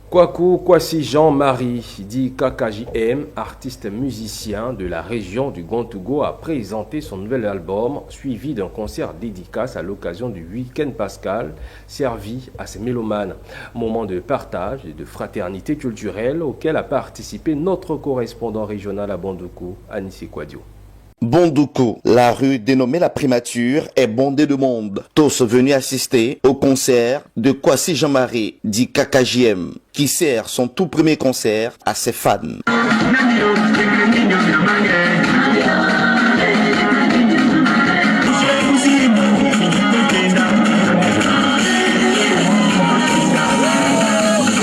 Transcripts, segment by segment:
Kwaku Kwasi Jean-Marie, dit KKJM, artiste musicien de la région du Gontougo, a présenté son nouvel album, suivi d'un concert dédicace à l'occasion du week-end pascal, servi à ses mélomanes. Moment de partage et de fraternité culturelle auquel a participé notre correspondant régional à Bondoukou, Anissé Kouadio. Bondoukou, la rue dénommée La Primature, est bondée de monde. Tous venus assister au concert de Kwasi Jean-Marie, dit KKJM, qui sert son tout premier concert à ses fans.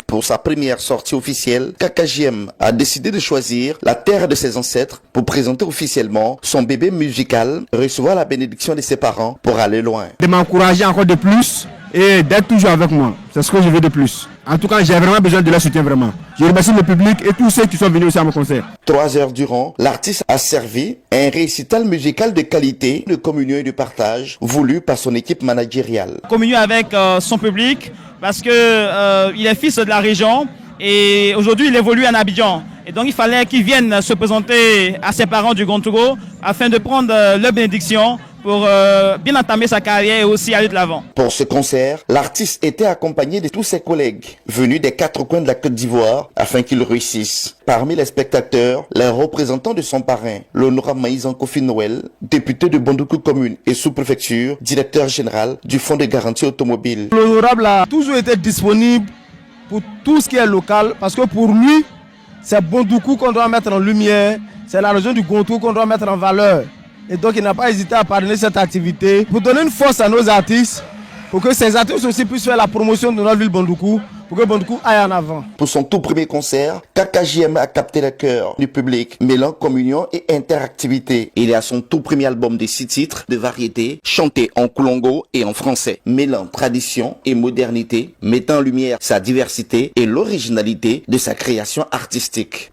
Pour sa première sortie officielle, KKJM a décidé de choisir la terre de ses ancêtres pour présenter officiellement son bébé musical, recevoir la bénédiction de ses parents pour aller loin. De m'encourager encore de plus et d'être toujours avec moi. C'est ce que je veux de plus. En tout cas, j'ai vraiment besoin de leur soutien vraiment. Je remercie le public et tous ceux qui sont venus aussi à mon concert. 3 heures durant, l'artiste a servi un récital musical de qualité, de communion et de partage voulu par son équipe managériale. Communion avec son public parce que il est fils de la région et aujourd'hui il évolue en Abidjan. Et donc il fallait qu'il vienne se présenter à ses parents du Gontougo afin de prendre leur bénédiction pour bien entamer sa carrière et aussi aller de l'avant. Pour ce concert, l'artiste était accompagné de tous ses collègues venus des 4 coins de la Côte d'Ivoire afin qu'il réussisse. Parmi les spectateurs, les représentants de son parrain, l'honorable Maïzan Kofi Noël, député de Bondoukou commune et sous-préfecture, directeur général du Fonds de garantie automobile. L'honorable a toujours été disponible pour tout ce qui est local parce que pour lui, c'est Bondoukou qu'on doit mettre en lumière, c'est la région du Gontougo qu'on doit mettre en valeur. Et donc il n'a pas hésité à parrainer cette activité pour donner une force à nos artistes, pour que ces artistes aussi puissent faire la promotion de notre ville Bondoukou, pour que Bondoukou aille en avant. Pour son tout premier concert, KKJM a capté le cœur du public, mêlant communion et interactivité. Il est à son tout premier album de 6 titres de variété, chantés en koulongo et en français, mêlant tradition et modernité, mettant en lumière sa diversité et l'originalité de sa création artistique.